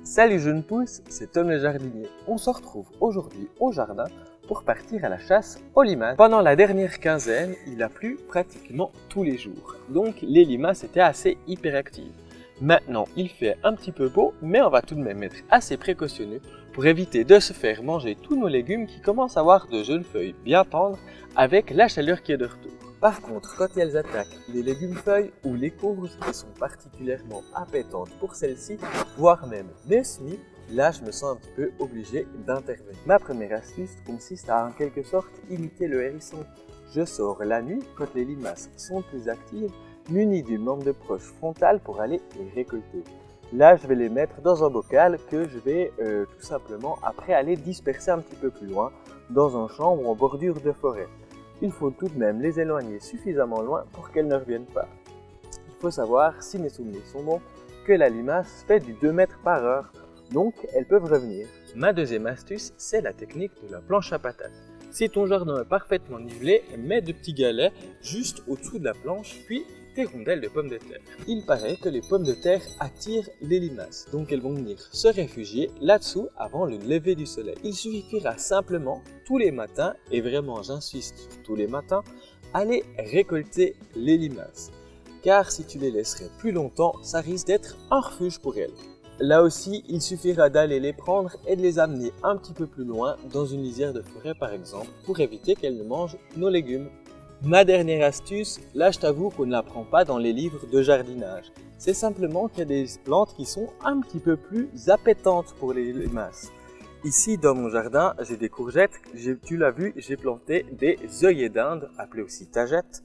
Salut jeunes pousses, c'est Tom le jardinier. On se retrouve aujourd'hui au jardin pour partir à la chasse aux limaces. Pendant la dernière quinzaine, il a plu pratiquement tous les jours. Donc les limaces étaient assez hyperactives. Maintenant, il fait un petit peu beau, mais on va tout de même être assez précautionneux pour éviter de se faire manger tous nos légumes qui commencent à avoir de jeunes feuilles bien tendres avec la chaleur qui est de retour. Par contre, quand elles attaquent les légumes-feuilles ou les courges qui sont particulièrement appétantes pour celles-ci, voire même les semis, là je me sens un petit peu obligé d'intervenir. Ma première astuce consiste à en quelque sorte imiter le hérisson. Je sors la nuit quand les limaces sont plus actives, muni d'une lampe de poche frontale pour aller les récolter. Là, je vais les mettre dans un bocal que je vais tout simplement après aller disperser un petit peu plus loin dans un champ ou en bordure de forêt. Il faut tout de même les éloigner suffisamment loin pour qu'elles ne reviennent pas. Il faut savoir, si mes souvenirs sont bons, que la limace fait du 2 mètres par heure, donc elles peuvent revenir. Ma deuxième astuce, c'est la technique de la planche à patates. Si ton jardin est parfaitement nivelé, mets de petits galets juste au-dessous de la planche, puis tes rondelles de pommes de terre. Il paraît que les pommes de terre attirent les limaces, donc elles vont venir se réfugier là-dessous avant le lever du soleil. Il suffira simplement tous les matins, et vraiment j'insiste sur tous les matins, aller récolter les limaces. Car si tu les laisserais plus longtemps, ça risque d'être un refuge pour elles. Là aussi, il suffira d'aller les prendre et de les amener un petit peu plus loin, dans une lisière de forêt par exemple, pour éviter qu'elles ne mangent nos légumes. Ma dernière astuce, là je t'avoue qu'on ne l'apprend pas dans les livres de jardinage. C'est simplement qu'il y a des plantes qui sont un petit peu plus appétantes pour les limaces. Ici dans mon jardin, j'ai des courgettes, tu l'as vu, j'ai planté des œillets d'Inde, appelés aussi tagettes,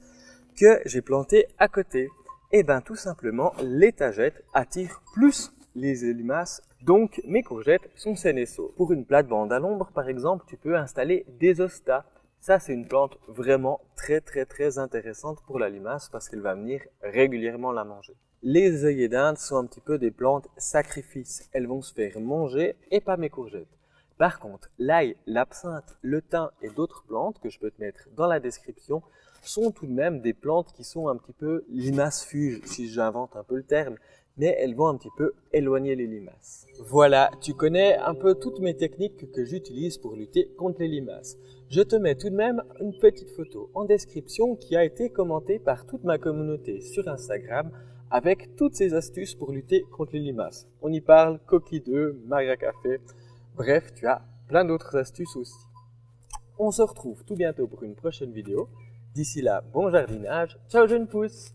que j'ai planté à côté. Et bien tout simplement, les tagettes attirent plus les limaces, donc mes courgettes sont saines et sauves. Pour une plate-bande à l'ombre par exemple, tu peux installer des hostas. Ça, c'est une plante vraiment très intéressante pour la limace parce qu'elle va venir régulièrement la manger. Les œillets d'Inde sont un petit peu des plantes sacrifices. Elles vont se faire manger et pas mes courgettes. Par contre, l'ail, l'absinthe, le thym et d'autres plantes que je peux te mettre dans la description sont tout de même des plantes qui sont un petit peu limaces-fuges, si j'invente un peu le terme, mais elles vont un petit peu éloigner les limaces. Voilà, tu connais un peu toutes mes techniques que j'utilise pour lutter contre les limaces. Je te mets tout de même une petite photo en description qui a été commentée par toute ma communauté sur Instagram avec toutes ces astuces pour lutter contre les limaces. On y parle coquille d'œufs, magre à café, bref, tu as plein d'autres astuces aussi. On se retrouve tout bientôt pour une prochaine vidéo. D'ici là, bon jardinage, ciao jeunes pousses!